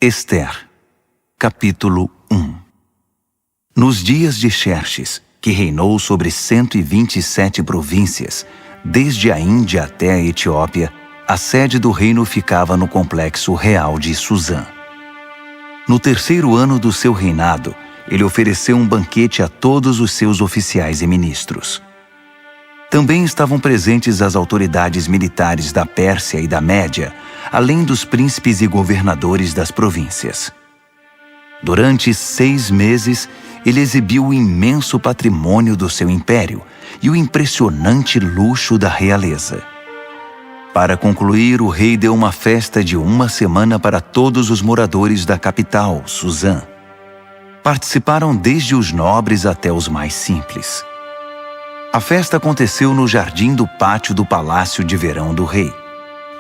Ester, capítulo 1. Nos dias de Xerxes, que reinou sobre 127 províncias, desde a Índia até a Etiópia, a sede do reino ficava no complexo real de Susã. No terceiro ano do seu reinado, ele ofereceu um banquete a todos os seus oficiais e ministros. Também estavam presentes as autoridades militares da Pérsia e da Média, além dos príncipes e governadores das províncias. Durante 6 meses, ele exibiu o imenso patrimônio do seu império e o impressionante luxo da realeza. Para concluir, o rei deu uma festa de 1 semana para todos os moradores da capital, Susã. Participaram desde os nobres até os mais simples. A festa aconteceu no jardim do pátio do palácio de verão do rei.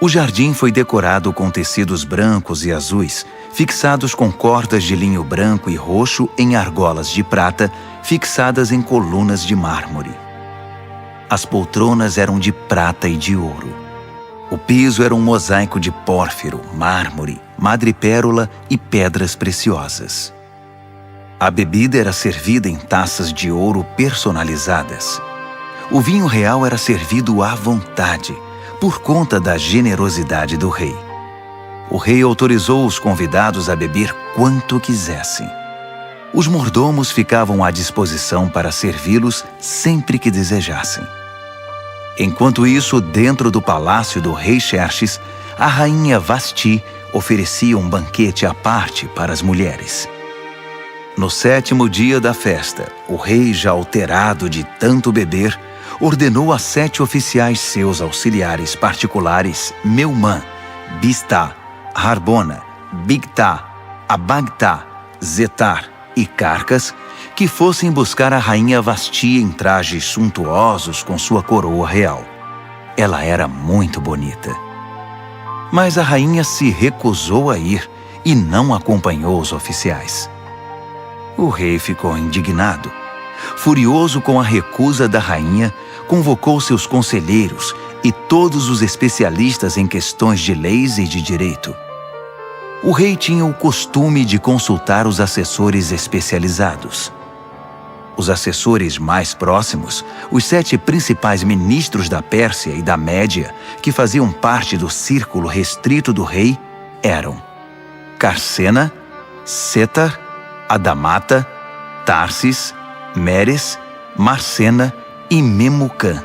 O jardim foi decorado com tecidos brancos e azuis, fixados com cordas de linho branco e roxo em argolas de prata, fixadas em colunas de mármore. As poltronas eram de prata e de ouro. O piso era um mosaico de pórfiro, mármore, madrepérola e pedras preciosas. A bebida era servida em taças de ouro personalizadas. O vinho real era servido à vontade, por conta da generosidade do rei. O rei autorizou os convidados a beber quanto quisessem. Os mordomos ficavam à disposição para servi-los sempre que desejassem. Enquanto isso, dentro do palácio do rei Xerxes, a rainha Vasti oferecia um banquete à parte para as mulheres. No 7º dia da festa, o rei, já alterado de tanto beber, ordenou a 7 oficiais seus auxiliares particulares, Meumã, Biztá, Harbona, Bigtá, Abagtá, Zetar e Carcas, que fossem buscar a rainha Vasti em trajes suntuosos com sua coroa real. Ela era muito bonita. Mas a rainha se recusou a ir e não acompanhou os oficiais. O rei ficou indignado. Furioso com a recusa da rainha, convocou seus conselheiros e todos os especialistas em questões de leis e de direito. O rei tinha o costume de consultar os assessores especializados. Os assessores mais próximos, os 7 principais ministros da Pérsia e da Média, que faziam parte do círculo restrito do rei, eram Carsena, Setar, Adamata, Tarsis, Meres, Marcena e Memucã.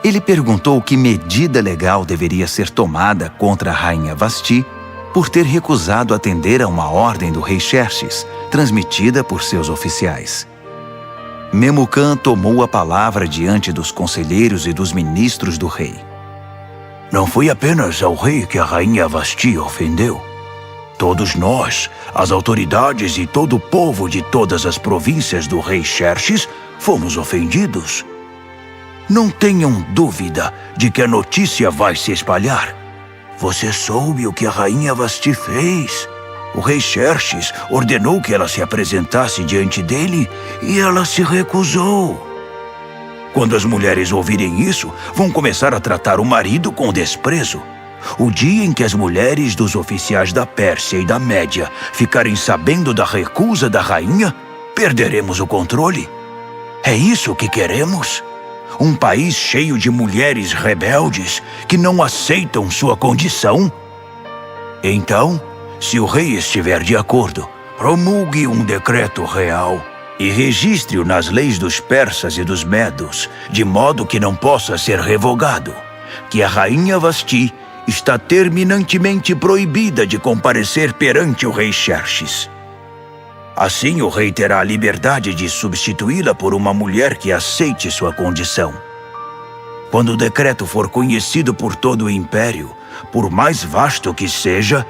Ele perguntou que medida legal deveria ser tomada contra a rainha Vasti por ter recusado atender a uma ordem do rei Xerxes, transmitida por seus oficiais. Memucã tomou a palavra diante dos conselheiros e dos ministros do rei. Não foi apenas ao rei que a rainha Vasti ofendeu. Todos nós, as autoridades e todo o povo de todas as províncias do rei Xerxes, fomos ofendidos. Não tenham dúvida de que a notícia vai se espalhar. Você soube o que a rainha Vasti fez? O rei Xerxes ordenou que ela se apresentasse diante dele e ela se recusou. Quando as mulheres ouvirem isso, vão começar a tratar o marido com desprezo. O dia em que as mulheres dos oficiais da Pérsia e da Média ficarem sabendo da recusa da rainha, perderemos o controle. É isso que queremos? Um país cheio de mulheres rebeldes que não aceitam sua condição? Então, se o rei estiver de acordo, promulgue um decreto real e registre-o nas leis dos persas e dos medos, de modo que não possa ser revogado, que a rainha Vasti está terminantemente proibida de comparecer perante o rei Xerxes. Assim, o rei terá a liberdade de substituí-la por uma mulher que aceite sua condição. Quando o decreto for conhecido por todo o império, por mais vasto que seja,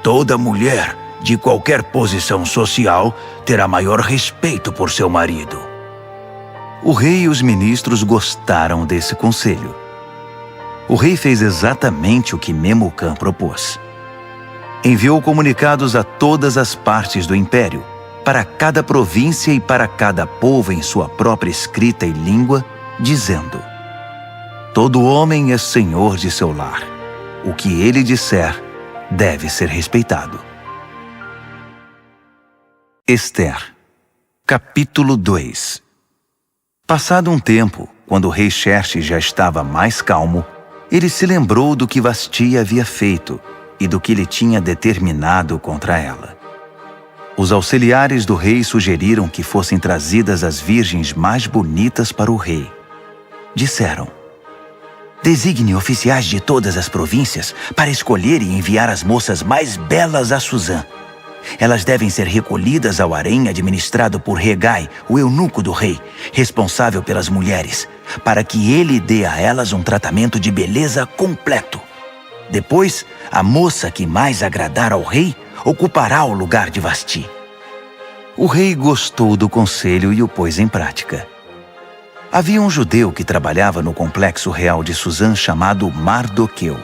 toda mulher, de qualquer posição social, terá maior respeito por seu marido. O rei e os ministros gostaram desse conselho. O rei fez exatamente o que Memucã propôs. Enviou comunicados a todas as partes do império, para cada província e para cada povo em sua própria escrita e língua, dizendo: todo homem é senhor de seu lar. O que ele disser deve ser respeitado. Ester, capítulo 2. Passado um tempo, quando o rei Xerxes já estava mais calmo, ele se lembrou do que Vasti havia feito e do que ele tinha determinado contra ela. Os auxiliares do rei sugeriram que fossem trazidas as virgens mais bonitas para o rei. Disseram: designe oficiais de todas as províncias para escolher e enviar as moças mais belas a Suzã. Elas devem ser recolhidas ao harém administrado por Hegai, o eunuco do rei, responsável pelas mulheres, para que ele dê a elas um tratamento de beleza completo. Depois, a moça que mais agradar ao rei ocupará o lugar de Vasti. O rei gostou do conselho e o pôs em prática. Havia um judeu que trabalhava no complexo real de Suzã chamado Mardoqueu.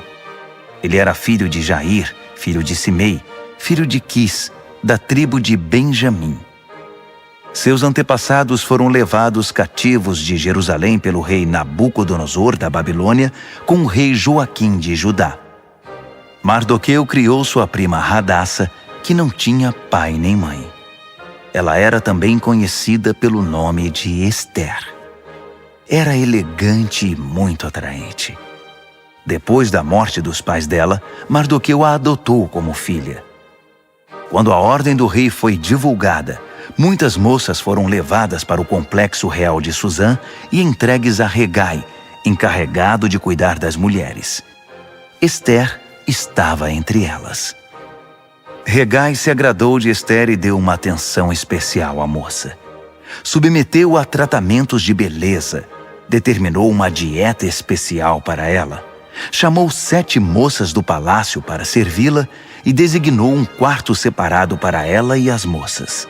Ele era filho de Jair, filho de Simei, filho de Quis, da tribo de Benjamim. Seus antepassados foram levados cativos de Jerusalém pelo rei Nabucodonosor da Babilônia com o rei Joaquim de Judá. Mardoqueu criou sua prima Hadassa, que não tinha pai nem mãe. Ela era também conhecida pelo nome de Ester. Era elegante e muito atraente. Depois da morte dos pais dela, Mardoqueu a adotou como filha. Quando a ordem do rei foi divulgada, muitas moças foram levadas para o complexo real de Suzã e entregues a Hegai, encarregado de cuidar das mulheres. Ester estava entre elas. Hegai se agradou de Ester e deu uma atenção especial à moça. Submeteu-a a tratamentos de beleza, determinou uma dieta especial para ela, chamou 7 moças do palácio para servi-la e designou um quarto separado para ela e as moças.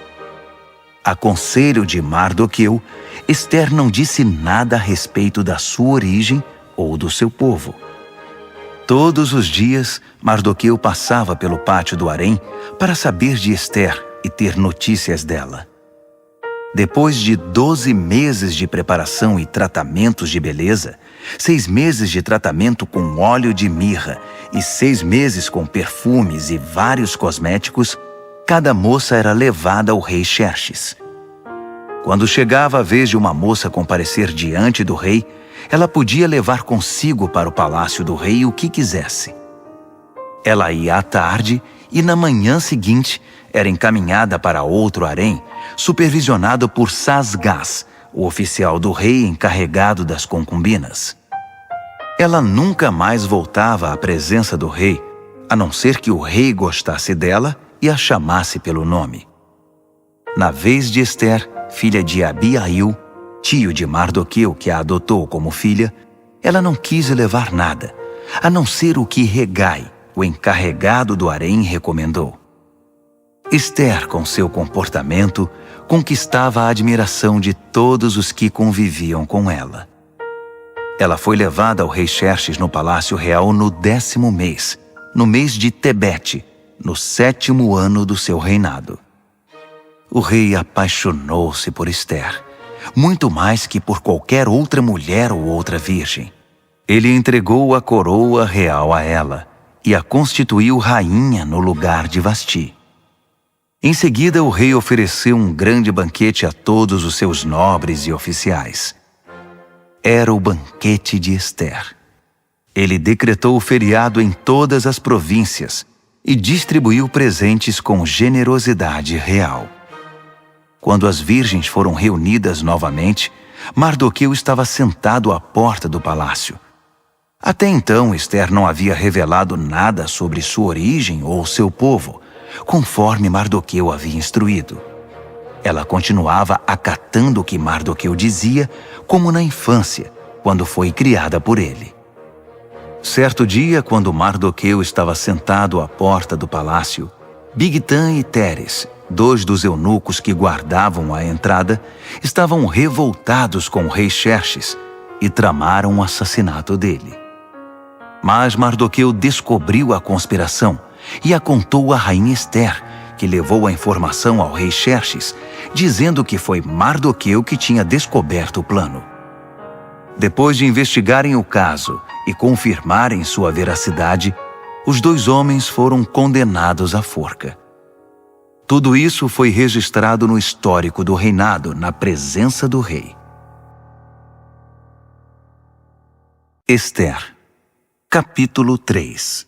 A conselho de Mardoqueu, Ester não disse nada a respeito da sua origem ou do seu povo. Todos os dias, Mardoqueu passava pelo pátio do harém para saber de Ester e ter notícias dela. Depois de 12 meses de preparação e tratamentos de beleza, 6 meses de tratamento com óleo de mirra e 6 meses com perfumes e vários cosméticos, cada moça era levada ao rei Xerxes. Quando chegava a vez de uma moça comparecer diante do rei, ela podia levar consigo para o palácio do rei o que quisesse. Ela ia à tarde e na manhã seguinte era encaminhada para outro harém, supervisionado por Sasgás, o oficial do rei encarregado das concubinas. Ela nunca mais voltava à presença do rei, a não ser que o rei gostasse dela e a chamasse pelo nome. Na vez de Ester, filha de Abiail, tio de Mardoqueu que a adotou como filha, ela não quis levar nada, a não ser o que Hegai, o encarregado do harém, recomendou. Ester, com seu comportamento, conquistava a admiração de todos os que conviviam com ela. Ela foi levada ao rei Xerxes no palácio real no 10º mês, no mês de Tebete, no 7º ano do seu reinado. O rei apaixonou-se por Ester, muito mais que por qualquer outra mulher ou outra virgem. Ele entregou a coroa real a ela e a constituiu rainha no lugar de Vasti. Em seguida, o rei ofereceu um grande banquete a todos os seus nobres e oficiais. Era o banquete de Ester. Ele decretou o feriado em todas as províncias e distribuiu presentes com generosidade real. Quando as virgens foram reunidas novamente, Mardoqueu estava sentado à porta do palácio. Até então, Ester não havia revelado nada sobre sua origem ou seu povo, conforme Mardoqueu havia instruído. Ela continuava acatando o que Mardoqueu dizia, como na infância, quando foi criada por ele. Certo dia, quando Mardoqueu estava sentado à porta do palácio, Bigtã e Teres, 2 dos eunucos que guardavam a entrada, estavam revoltados com o rei Xerxes e tramaram o assassinato dele. Mas Mardoqueu descobriu a conspiração e a contou à rainha Ester, que levou a informação ao rei Xerxes, dizendo que foi Mardoqueu que tinha descoberto o plano. Depois de investigarem o caso e confirmarem sua veracidade, os 2 homens foram condenados à forca. Tudo isso foi registrado no histórico do reinado, na presença do rei. Ester, capítulo 3.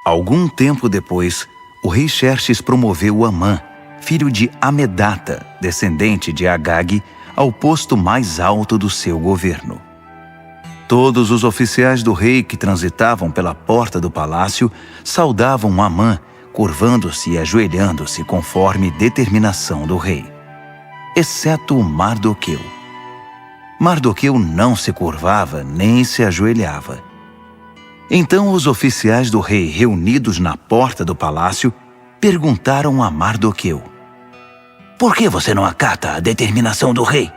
Algum tempo depois, o rei Xerxes promoveu Amã, filho de Amedata, descendente de Agag, ao posto mais alto do seu governo. Todos os oficiais do rei que transitavam pela porta do palácio saudavam Amã, curvando-se e ajoelhando-se conforme determinação do rei, exceto Mardoqueu. Mardoqueu não se curvava nem se ajoelhava. Então os oficiais do rei, reunidos na porta do palácio, perguntaram a Mardoqueu: "Por que você não acata a determinação do rei?"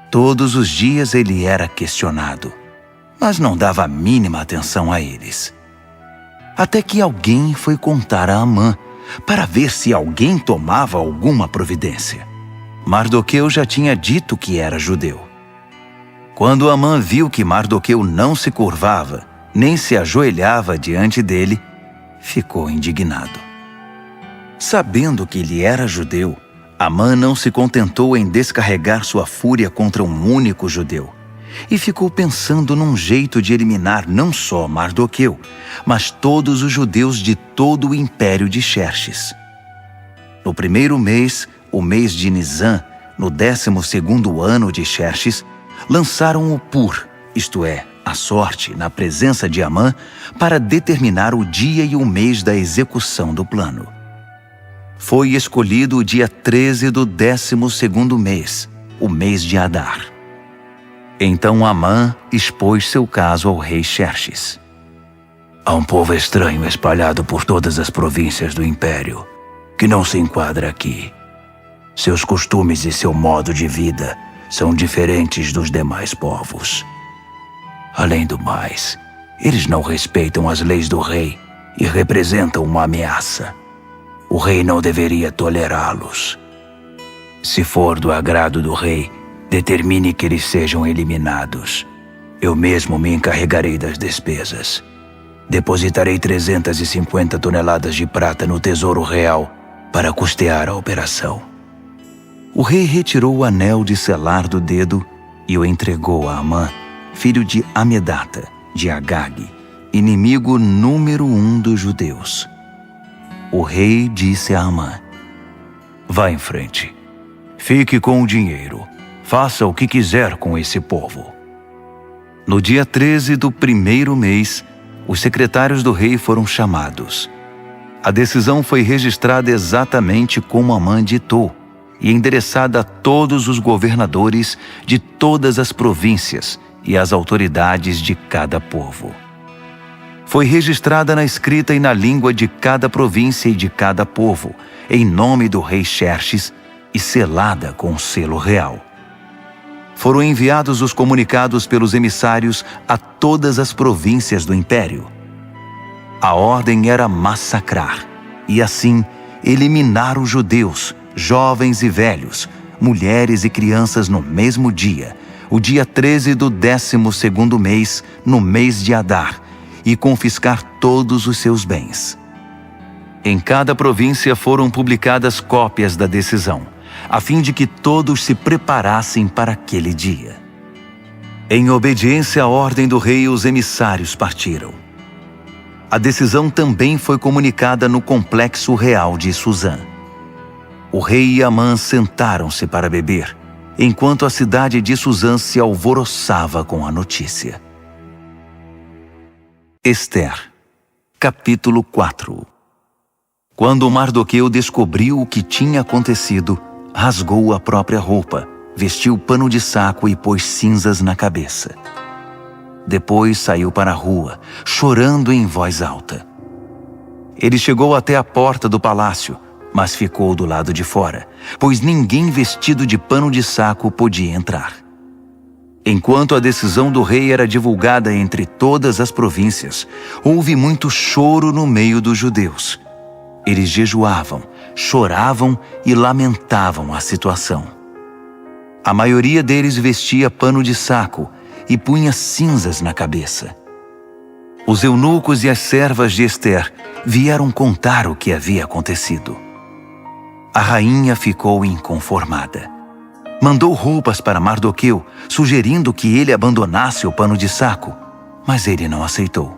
Todos os dias ele era questionado, mas não dava a mínima atenção a eles. Até que alguém foi contar a Amã, para ver se alguém tomava alguma providência. Mardoqueu já tinha dito que era judeu. Quando Amã viu que Mardoqueu não se curvava, nem se ajoelhava diante dele, ficou indignado. Sabendo que ele era judeu, Amã não se contentou em descarregar sua fúria contra um único judeu, e ficou pensando num jeito de eliminar não só Mardoqueu, mas todos os judeus de todo o império de Xerxes. No primeiro mês, o mês de Nisã, no 12º ano de Xerxes, lançaram o Pur, isto é, a sorte, na presença de Amã, para determinar o dia e o mês da execução do plano. Foi escolhido o dia 13 do 12º mês, o mês de Adar. Então Amã expôs seu caso ao rei Xerxes. Há um povo estranho espalhado por todas as províncias do império, que não se enquadra aqui. Seus costumes e seu modo de vida são diferentes dos demais povos. Além do mais, eles não respeitam as leis do rei e representam uma ameaça. O rei não deveria tolerá-los. Se for do agrado do rei, determine que eles sejam eliminados. Eu mesmo me encarregarei das despesas. Depositarei 350 toneladas de prata no Tesouro Real para custear a operação. O rei retirou o anel de selar do dedo e o entregou a Amã, filho de Amedata, de Agag, inimigo número 1 dos judeus. O rei disse a Amã: "Vá em frente. Fique com o dinheiro. Faça o que quiser com esse povo." No dia 13 do primeiro mês, os secretários do rei foram chamados. A decisão foi registrada exatamente como Amã ditou e endereçada a todos os governadores de todas as províncias e às autoridades de cada povo. Foi registrada na escrita e na língua de cada província e de cada povo, em nome do rei Xerxes, e selada com o selo real. Foram enviados os comunicados pelos emissários a todas as províncias do império. A ordem era massacrar, e assim eliminar os judeus, jovens e velhos, mulheres e crianças no mesmo dia, o dia 13 do 12º mês, no mês de Adar, e confiscar todos os seus bens. Em cada província foram publicadas cópias da decisão, a fim de que todos se preparassem para aquele dia. Em obediência à ordem do rei, os emissários partiram. A decisão também foi comunicada no complexo real de Suzã. O rei e Amã sentaram-se para beber, enquanto a cidade de Suzã se alvoroçava com a notícia. Ester, capítulo 4. Quando Mardoqueu descobriu o que tinha acontecido, rasgou a própria roupa, vestiu pano de saco e pôs cinzas na cabeça. Depois saiu para a rua, chorando em voz alta. Ele chegou até a porta do palácio, mas ficou do lado de fora, pois ninguém vestido de pano de saco podia entrar. Enquanto a decisão do rei era divulgada entre todas as províncias, houve muito choro no meio dos judeus. Eles jejuavam, choravam e lamentavam a situação. A maioria deles vestia pano de saco e punha cinzas na cabeça. Os eunucos e as servas de Ester vieram contar o que havia acontecido. A rainha ficou inconformada. Mandou roupas para Mardoqueu, sugerindo que ele abandonasse o pano de saco, mas ele não aceitou.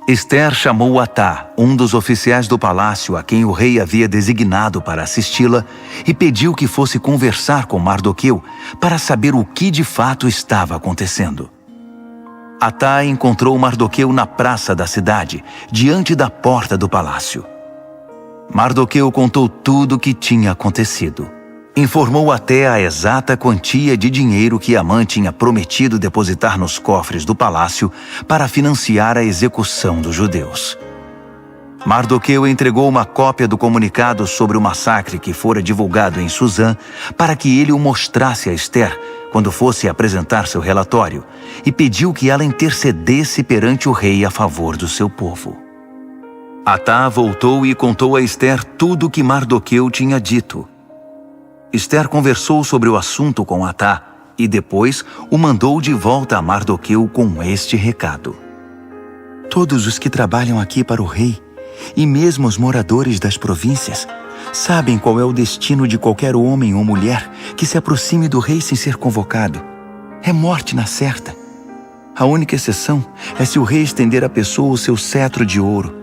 Ester chamou Atá, um dos oficiais do palácio a quem o rei havia designado para assisti-la, e pediu que fosse conversar com Mardoqueu para saber o que de fato estava acontecendo. Atá encontrou Mardoqueu na praça da cidade, diante da porta do palácio. Mardoqueu contou tudo o que tinha acontecido. Informou até a exata quantia de dinheiro que Amã tinha prometido depositar nos cofres do palácio para financiar a execução dos judeus. Mardoqueu entregou uma cópia do comunicado sobre o massacre que fora divulgado em Suzã para que ele o mostrasse a Ester quando fosse apresentar seu relatório e pediu que ela intercedesse perante o rei a favor do seu povo. Atá voltou e contou a Ester tudo o que Mardoqueu tinha dito. Ester conversou sobre o assunto com Atá e depois o mandou de volta a Mardoqueu com este recado: todos os que trabalham aqui para o rei, e mesmo os moradores das províncias, sabem qual é o destino de qualquer homem ou mulher que se aproxime do rei sem ser convocado. É morte na certa. A única exceção é se o rei estender à pessoa o seu cetro de ouro.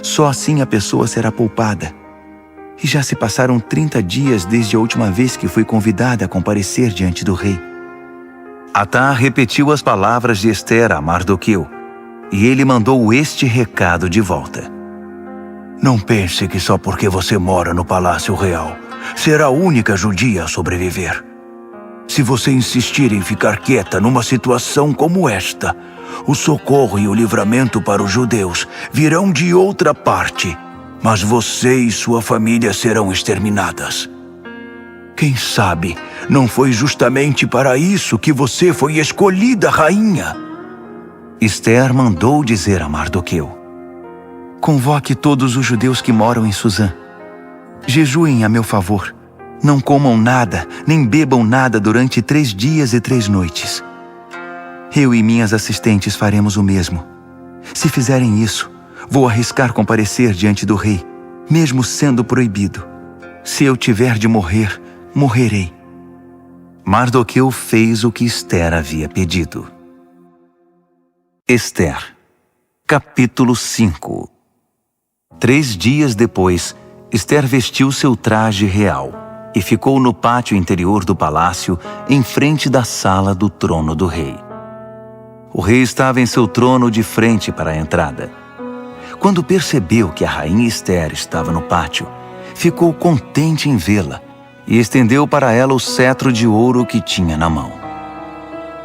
Só assim a pessoa será poupada. E já se passaram 30 dias desde a última vez que fui convidada a comparecer diante do rei. Atá repetiu as palavras de Ester a Mardoqueu, e ele mandou este recado de volta: não pense que só porque você mora no Palácio Real será a única judia a sobreviver. Se você insistir em ficar quieta numa situação como esta, o socorro e o livramento para os judeus virão de outra parte, mas você e sua família serão exterminadas. Quem sabe não foi justamente para isso que você foi escolhida rainha? Ester mandou dizer a Mardoqueu: convoque todos os judeus que moram em Suzã. Jejuem a meu favor. Não comam nada, nem bebam nada durante 3 dias e 3 noites. Eu e minhas assistentes faremos o mesmo. Se fizerem isso, vou arriscar comparecer diante do rei, mesmo sendo proibido. Se eu tiver de morrer, morrerei. Mardoqueu fez o que Ester havia pedido. Ester, capítulo 5. 3 dias depois, Ester vestiu seu traje real e ficou no pátio interior do palácio, em frente da sala do trono do rei. O rei estava em seu trono de frente para a entrada. Quando percebeu que a rainha Ester estava no pátio, ficou contente em vê-la e estendeu para ela o cetro de ouro que tinha na mão.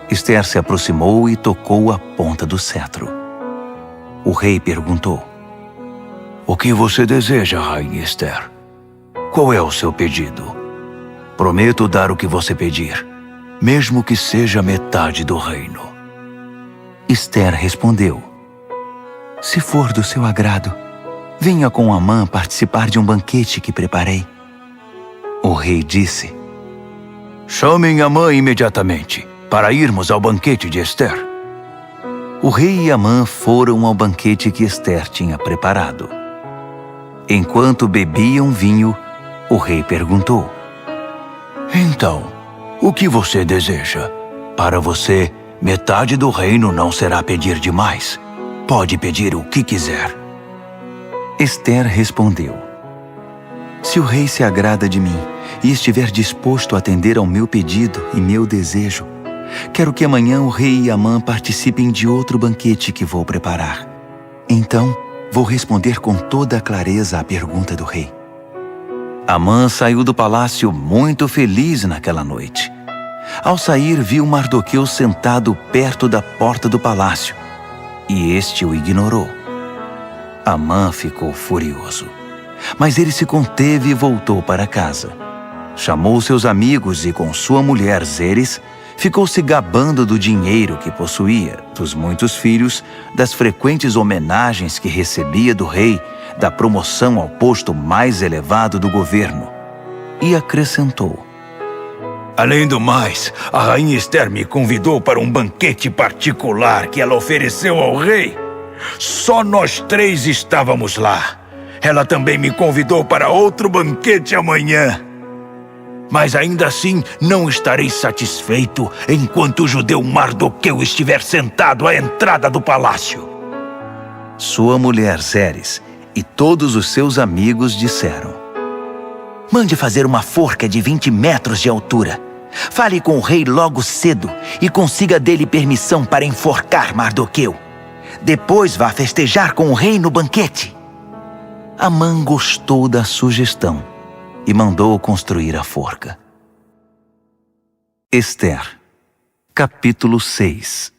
Ester se aproximou e tocou a ponta do cetro. O rei perguntou: o que você deseja, rainha Ester? Qual é o seu pedido? Prometo dar o que você pedir, mesmo que seja metade do reino. Ester respondeu: se for do seu agrado, venha com Amã participar de um banquete que preparei. O rei disse: chamem Amã imediatamente, para irmos ao banquete de Ester. O rei e Amã foram ao banquete que Ester tinha preparado. Enquanto bebiam vinho, o rei perguntou: então, o que você deseja? Para você, metade do reino não será pedir demais. Pode pedir o que quiser. Ester respondeu: se o rei se agrada de mim e estiver disposto a atender ao meu pedido e meu desejo, quero que amanhã o rei e Amã participem de outro banquete que vou preparar. Então, vou responder com toda a clareza à pergunta do rei. Amã saiu do palácio muito feliz naquela noite. Ao sair, viu Mardoqueu sentado perto da porta do palácio, e este o ignorou. Amã ficou furioso, mas ele se conteve e voltou para casa. Chamou seus amigos e, com sua mulher Zeres, ficou se gabando do dinheiro que possuía, dos muitos filhos, das frequentes homenagens que recebia do rei, da promoção ao posto mais elevado do governo. E acrescentou: além do mais, a rainha Ester me convidou para um banquete particular que ela ofereceu ao rei. Só nós 3 estávamos lá. Ela também me convidou para outro banquete amanhã. Mas ainda assim não estarei satisfeito enquanto o judeu Mardoqueu estiver sentado à entrada do palácio. Sua mulher Zeres e todos os seus amigos disseram: Mande fazer uma forca de 20 metros de altura. Fale com o rei logo cedo e consiga dele permissão para enforcar Mardoqueu. Depois vá festejar com o rei no banquete. Amã gostou da sugestão e mandou construir a forca. Ester, capítulo 6.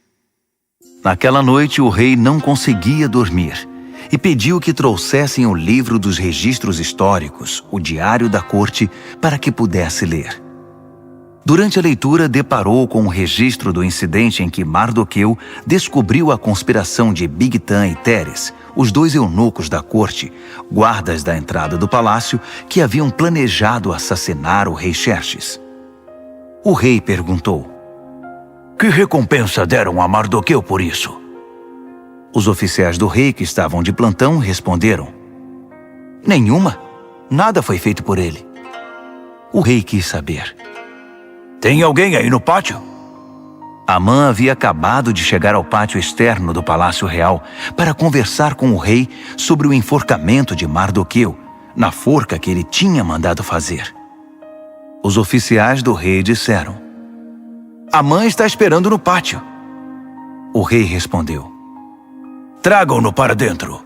Naquela noite o rei não conseguia dormir e pediu que trouxessem o livro dos registros históricos, o diário da corte, para que pudesse ler. Durante a leitura, deparou com o registro do incidente em que Mardoqueu descobriu a conspiração de Bigtan e Teres, os dois eunucos da corte, guardas da entrada do palácio, que haviam planejado assassinar o rei Xerxes. O rei perguntou: Que recompensa deram a Mardoqueu por isso? Os oficiais do rei que estavam de plantão responderam: Nenhuma. Nada foi feito por ele. O rei quis saber: Tem alguém aí no pátio? Amã havia acabado de chegar ao pátio externo do Palácio Real para conversar com o rei sobre o enforcamento de Mardoqueu, na forca que ele tinha mandado fazer. Os oficiais do rei disseram: Amã está esperando no pátio. O rei respondeu: Tragam-no para dentro.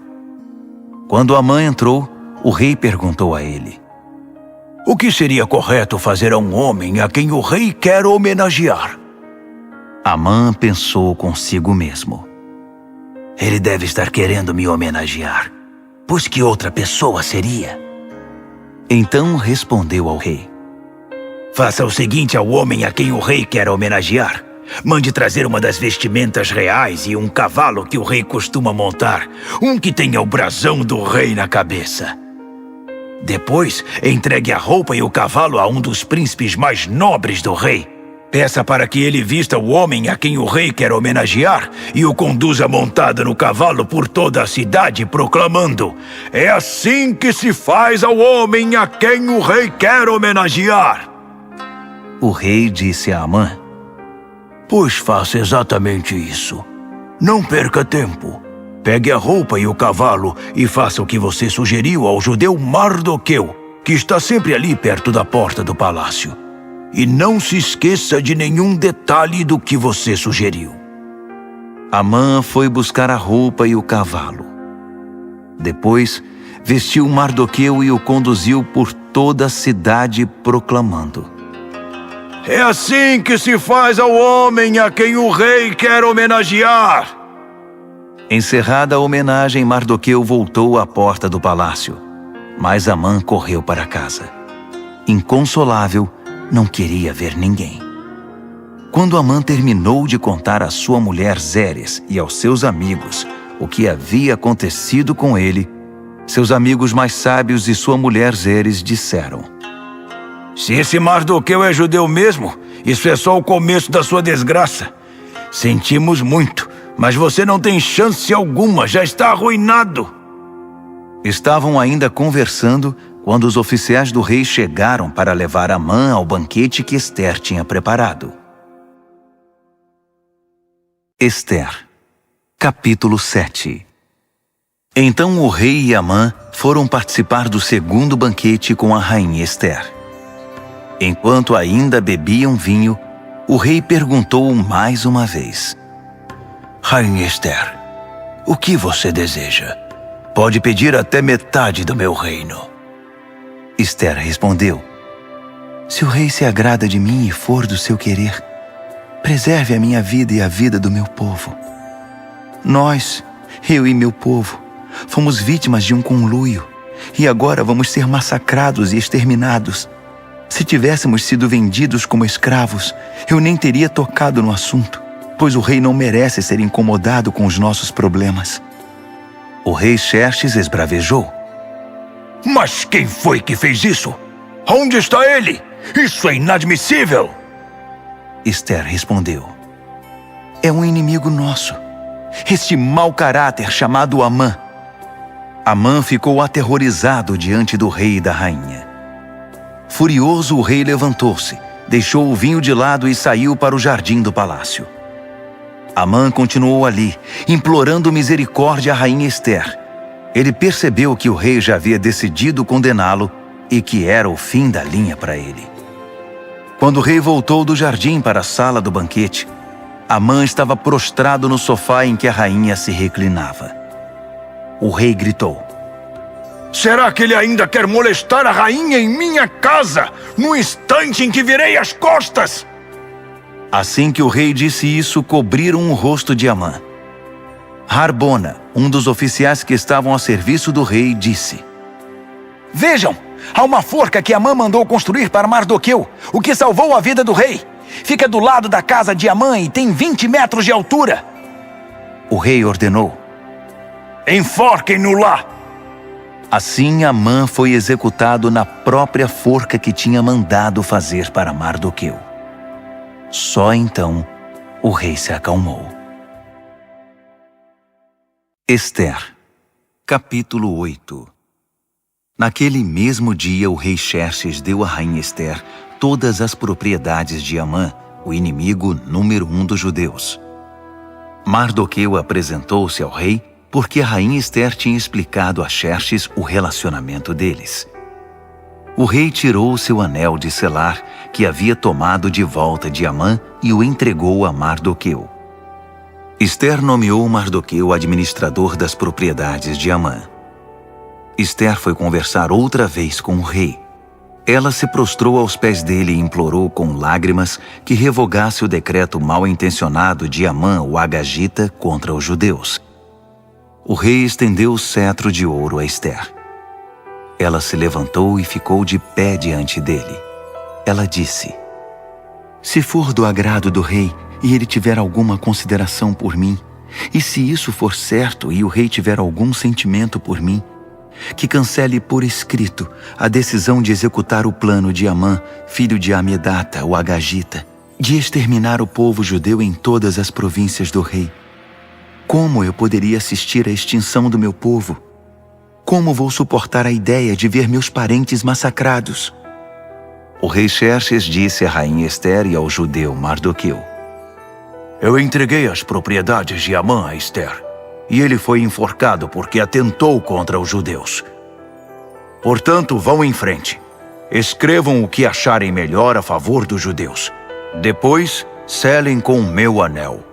Quando Amã entrou, o rei perguntou a ele: O que seria correto fazer a um homem a quem o rei quer homenagear? Amã pensou consigo mesmo: Ele deve estar querendo me homenagear, pois que outra pessoa seria? Então respondeu ao rei: Faça o seguinte ao homem a quem o rei quer homenagear. Mande trazer uma das vestimentas reais e um cavalo que o rei costuma montar, um que tenha o brasão do rei na cabeça. Depois, entregue a roupa e o cavalo a um dos príncipes mais nobres do rei. Peça para que ele vista o homem a quem o rei quer homenagear e o conduza montado no cavalo por toda a cidade, proclamando: É assim que se faz ao homem a quem o rei quer homenagear. O rei disse a Amã: Pois faça exatamente isso. Não perca tempo. Pegue a roupa e o cavalo e faça o que você sugeriu ao judeu Mardoqueu, que está sempre ali perto da porta do palácio. E não se esqueça de nenhum detalhe do que você sugeriu. Amã foi buscar a roupa e o cavalo. Depois, vestiu Mardoqueu e o conduziu por toda a cidade, proclamando: É assim que se faz ao homem a quem o rei quer homenagear. Encerrada a homenagem, Mardoqueu voltou à porta do palácio, mas Amã correu para casa. Inconsolável, não queria ver ninguém. Quando Amã terminou de contar à sua mulher Zeres e aos seus amigos o que havia acontecido com ele, seus amigos mais sábios e sua mulher Zeres disseram: Se esse Mardoqueu é judeu mesmo, isso é só o começo da sua desgraça. Sentimos muito, mas você não tem chance alguma, já está arruinado. Estavam ainda conversando quando os oficiais do rei chegaram para levar Amã ao banquete que Ester tinha preparado. Ester, capítulo 7. Então o rei e Amã foram participar do segundo banquete com a rainha Ester. Enquanto ainda bebiam vinho, o rei perguntou mais uma vez: Rainha Ester, o que você deseja? Pode pedir até metade do meu reino. Ester respondeu: Se o rei se agrada de mim e for do seu querer, preserve a minha vida e a vida do meu povo. Nós, eu e meu povo, fomos vítimas de um conluio e agora vamos ser massacrados e exterminados. Se tivéssemos sido vendidos como escravos, eu nem teria tocado no assunto, pois o rei não merece ser incomodado com os nossos problemas. O rei Xerxes esbravejou: Mas quem foi que fez isso? Onde está ele? Isso é inadmissível! Ester respondeu: É um inimigo nosso, este mau caráter chamado Amã. Amã ficou aterrorizado diante do rei e da rainha. Furioso, o rei levantou-se, deixou o vinho de lado e saiu para o jardim do palácio. Amã continuou ali, implorando misericórdia à rainha Ester. Ele percebeu que o rei já havia decidido condená-lo e que era o fim da linha para ele. Quando o rei voltou do jardim para a sala do banquete, Amã estava prostrado no sofá em que a rainha se reclinava. O rei gritou: Será que ele ainda quer molestar a rainha em minha casa, no instante em que virei as costas? Assim que o rei disse isso, cobriram o rosto de Amã. Harbona, um dos oficiais que estavam a serviço do rei, disse: Vejam, há uma forca que Amã mandou construir para Mardoqueu, o que salvou a vida do rei. Fica do lado da casa de Amã e tem 20 metros de altura. O rei ordenou: Enforquem-no lá! Assim Amã foi executado na própria forca que tinha mandado fazer para Mardoqueu. Só então o rei se acalmou. Ester, capítulo 8. Naquele mesmo dia, o rei Xerxes deu à rainha Ester todas as propriedades de Amã, o inimigo número 1 dos judeus. Mardoqueu apresentou-se ao rei porque a rainha Ester tinha explicado a Xerxes o relacionamento deles. O rei tirou seu anel de selar, que havia tomado de volta de Amã, e o entregou a Mardoqueu. Ester nomeou Mardoqueu administrador das propriedades de Amã. Ester foi conversar outra vez com o rei. Ela se prostrou aos pés dele e implorou com lágrimas que revogasse o decreto mal-intencionado de Amã, o Agagita, contra os judeus. O rei estendeu o cetro de ouro a Ester. Ela se levantou e ficou de pé diante dele. Ela disse: Se for do agrado do rei e ele tiver alguma consideração por mim, e se isso for certo e o rei tiver algum sentimento por mim, que cancele por escrito a decisão de executar o plano de Amã, filho de Amedata, o Agagita, de exterminar o povo judeu em todas as províncias do rei. Como eu poderia assistir à extinção do meu povo? Como vou suportar a ideia de ver meus parentes massacrados? O rei Xerxes disse à rainha Ester e ao judeu Mardoqueu: Eu entreguei as propriedades de Amã a Ester, e ele foi enforcado porque atentou contra os judeus. Portanto, vão em frente. Escrevam o que acharem melhor a favor dos judeus. Depois, selem com o meu anel.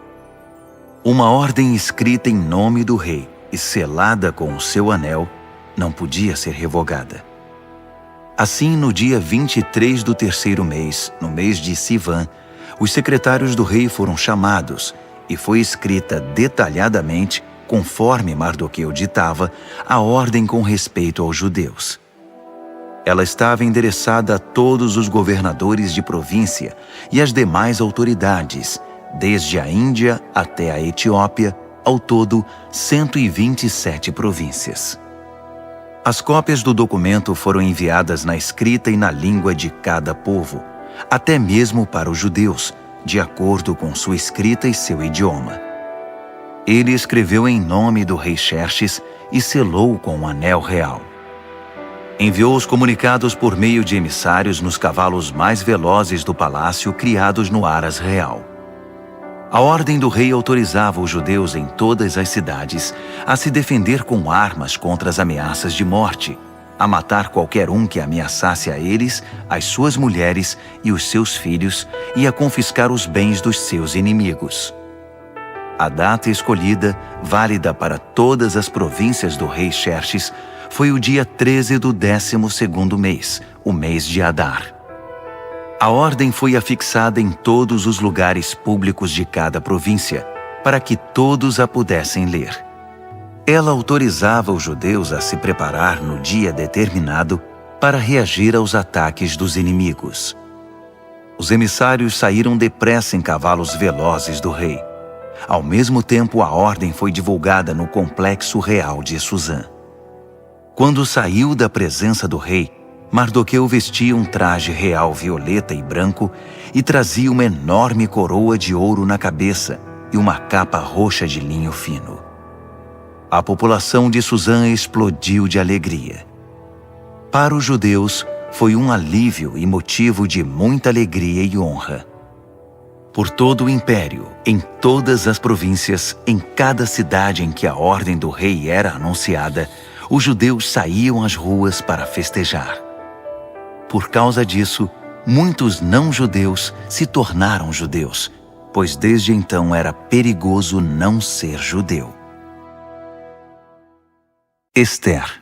Uma ordem escrita em nome do rei e selada com o seu anel não podia ser revogada. Assim, no dia 23 do terceiro mês, no mês de Sivan, os secretários do rei foram chamados e foi escrita detalhadamente, conforme Mardoqueu ditava, a ordem com respeito aos judeus. Ela estava endereçada a todos os governadores de província e às demais autoridades, desde a Índia até a Etiópia, ao todo 127 províncias. As cópias do documento foram enviadas na escrita e na língua de cada povo, até mesmo para os judeus, de acordo com sua escrita e seu idioma. Ele escreveu em nome do rei Xerxes e selou com um anel real. Enviou os comunicados por meio de emissários nos cavalos mais velozes do palácio criados no Aras Real. A ordem do rei autorizava os judeus em todas as cidades a se defender com armas contra as ameaças de morte, a matar qualquer um que ameaçasse a eles, as suas mulheres e os seus filhos, e a confiscar os bens dos seus inimigos. A data escolhida, válida para todas as províncias do rei Xerxes, foi o dia 13 do 12º mês, o mês de Adar. A ordem foi afixada em todos os lugares públicos de cada província, para que todos a pudessem ler. Ela autorizava os judeus a se preparar no dia determinado para reagir aos ataques dos inimigos. Os emissários saíram depressa em cavalos velozes do rei. Ao mesmo tempo, a ordem foi divulgada no complexo real de Suzã. Quando saiu da presença do rei, Mardoqueu vestia um traje real violeta e branco e trazia uma enorme coroa de ouro na cabeça e uma capa roxa de linho fino. a população de Suzã explodiu de alegria. Para os judeus, foi um alívio e motivo de muita alegria e honra. Por todo o império, em todas as províncias, em cada cidade em que a ordem do rei era anunciada, os judeus saíam às ruas para festejar. Por causa disso, muitos não-judeus se tornaram judeus, pois desde então era perigoso não ser judeu. Ester,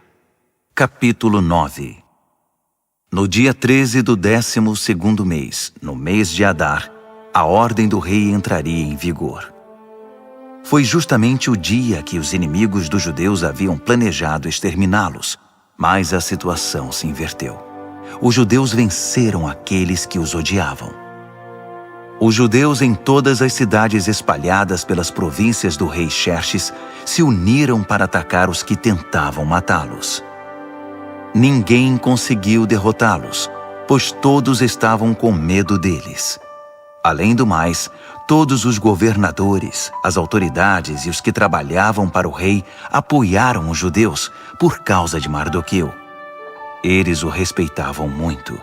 capítulo 9. No dia 13 do 12º mês, no mês de Adar, a ordem do rei entraria em vigor. Foi justamente o dia que os inimigos dos judeus haviam planejado exterminá-los, mas a situação se inverteu. Os judeus venceram aqueles que os odiavam. Os judeus em todas as cidades espalhadas pelas províncias do rei Xerxes se uniram para atacar os que tentavam matá-los. Ninguém conseguiu derrotá-los, pois todos estavam com medo deles. Além do mais, todos os governadores, as autoridades e os que trabalhavam para o rei apoiaram os judeus por causa de Mardoqueu. Eles o respeitavam muito.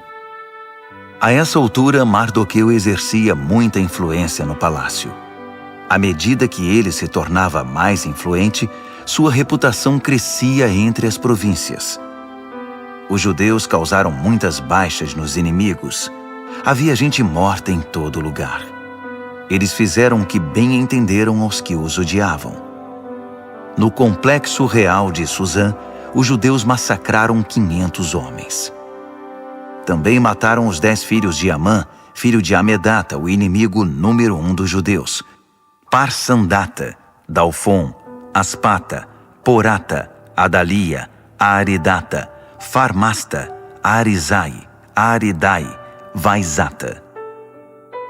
A essa altura, Mardoqueu exercia muita influência no palácio. À medida que ele se tornava mais influente, sua reputação crescia entre as províncias. Os judeus causaram muitas baixas nos inimigos. Havia gente morta em todo lugar. Eles fizeram o que bem entenderam aos que os odiavam. No complexo real de Suzã, os judeus massacraram 500 homens. Também mataram os 10 filhos de Amã, filho de Amedata, o inimigo número 1 dos judeus. Parsandata, Dalfon, Aspata, Porata, Adalia, Aridata, Farmasta, Arizai, Aridai, Vaizata.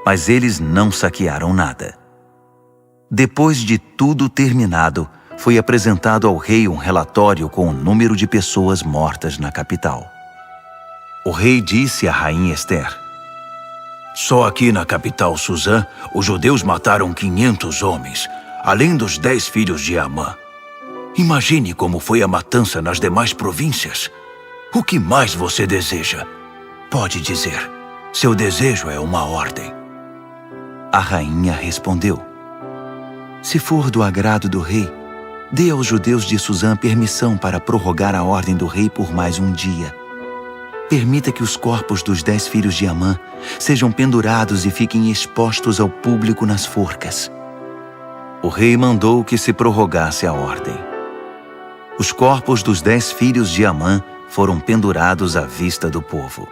Mas eles não saquearam nada. Depois de tudo terminado, foi apresentado ao rei um relatório com o número de pessoas mortas na capital. O rei disse à rainha Ester: Só aqui na capital Suzã, os judeus mataram 500 homens, além dos 10 filhos de Amã. Imagine como foi a matança nas demais províncias. O que mais você deseja? Pode dizer. Seu desejo é uma ordem. A rainha respondeu: Se for do agrado do rei, dê aos judeus de Suzã permissão para prorrogar a ordem do rei por mais um dia. Permita que os corpos dos 10 filhos de Amã sejam pendurados e fiquem expostos ao público nas forcas. O rei mandou que se prorrogasse a ordem. Os corpos dos 10 filhos de Amã foram pendurados à vista do povo.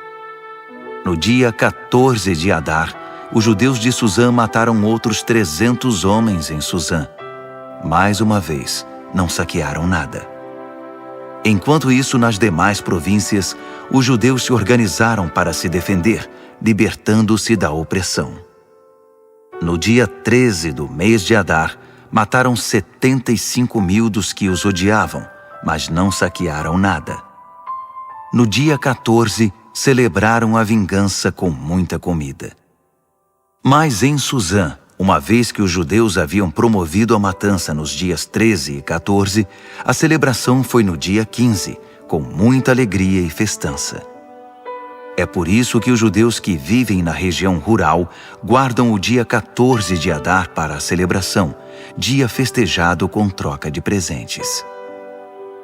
No dia 14 de Adar, os judeus de Suzã mataram outros 300 homens em Suzã. Mais uma vez, não saquearam nada. Enquanto isso, nas demais províncias, os judeus se organizaram para se defender, libertando-se da opressão. No dia 13 do mês de Adar, mataram 75.000 dos que os odiavam, mas não saquearam nada. No dia 14, celebraram a vingança com muita comida. Mas em Suzã, uma vez que os judeus haviam promovido a matança nos dias 13 e 14, a celebração foi no dia 15, com muita alegria e festança. É por isso que os judeus que vivem na região rural guardam o dia 14 de Adar para a celebração, dia festejado com troca de presentes.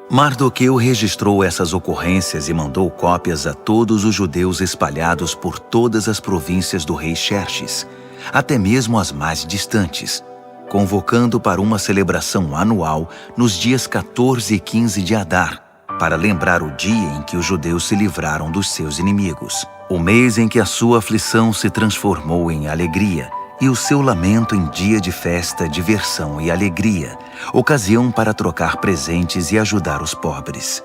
Mardoqueu registrou essas ocorrências e mandou cópias a todos os judeus espalhados por todas as províncias do rei Xerxes, até mesmo as mais distantes, convocando para uma celebração anual nos dias 14 e 15 de Adar, para lembrar o dia em que os judeus se livraram dos seus inimigos, o mês em que a sua aflição se transformou em alegria e o seu lamento em dia de festa, diversão e alegria, ocasião para trocar presentes e ajudar os pobres.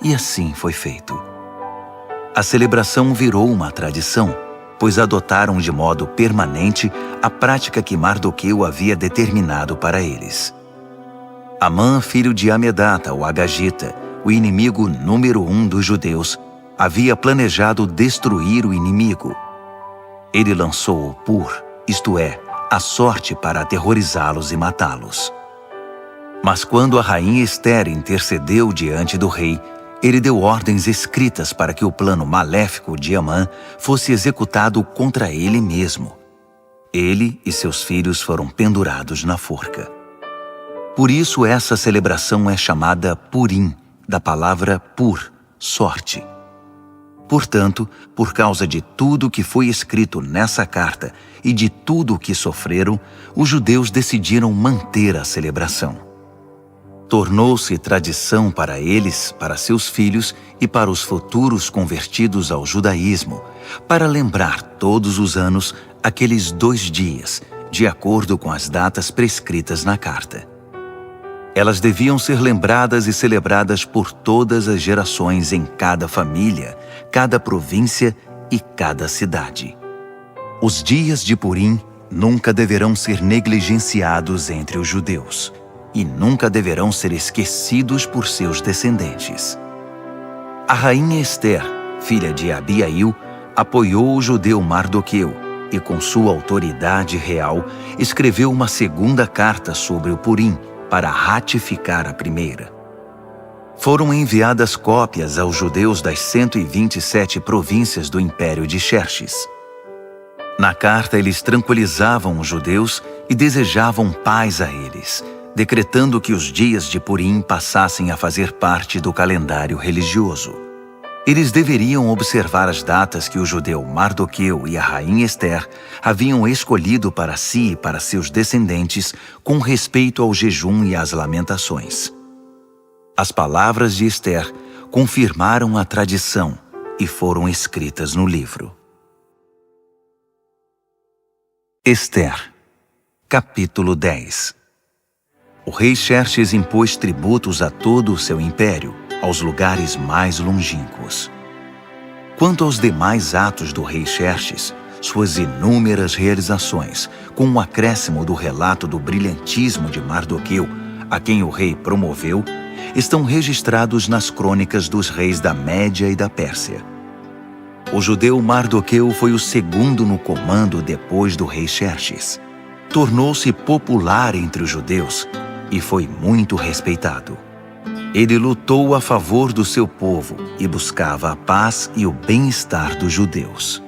E assim foi feito. A celebração virou uma tradição, pois adotaram de modo permanente a prática que Mardoqueu havia determinado para eles. Amã, filho de Amedata, o Agagita, o inimigo número 1 dos judeus, havia planejado destruir o inimigo. Ele lançou o Pur, isto é, a sorte para aterrorizá-los e matá-los. Mas quando a rainha Ester intercedeu diante do rei, ele deu ordens escritas para que o plano maléfico de Amã fosse executado contra ele mesmo. Ele e seus filhos foram pendurados na forca. Por isso essa celebração é chamada Purim, da palavra pur, sorte. Portanto, por causa de tudo que foi escrito nessa carta e de tudo o que sofreram, os judeus decidiram manter a celebração. Tornou-se tradição para eles, para seus filhos e para os futuros convertidos ao judaísmo, para lembrar todos os anos aqueles 2 dias, de acordo com as datas prescritas na carta. Elas deviam ser lembradas e celebradas por todas as gerações em cada família, cada província e cada cidade. Os dias de Purim nunca deverão ser negligenciados entre os judeus e nunca deverão ser esquecidos por seus descendentes. A rainha Ester, filha de Abiail, apoiou o judeu Mardoqueu e, com sua autoridade real, escreveu uma segunda carta sobre o Purim para ratificar a primeira. Foram enviadas cópias aos judeus das 127 províncias do Império de Xerxes. Na carta, eles tranquilizavam os judeus e desejavam paz a eles, decretando que os dias de Purim passassem a fazer parte do calendário religioso. Eles deveriam observar as datas que o judeu Mardoqueu e a rainha Ester haviam escolhido para si e para seus descendentes com respeito ao jejum e às lamentações. As palavras de Ester confirmaram a tradição e foram escritas no livro. Ester, capítulo 10. O rei Xerxes impôs tributos a todo o seu império, aos lugares mais longínquos. Quanto aos demais atos do rei Xerxes, suas inúmeras realizações, com o acréscimo do relato do brilhantismo de Mardoqueu, a quem o rei promoveu, estão registrados nas crônicas dos reis da Média e da Pérsia. O judeu Mardoqueu foi o segundo no comando depois do rei Xerxes. Tornou-se popular entre os judeus e foi muito respeitado. Ele lutou a favor do seu povo e buscava a paz e o bem-estar dos judeus.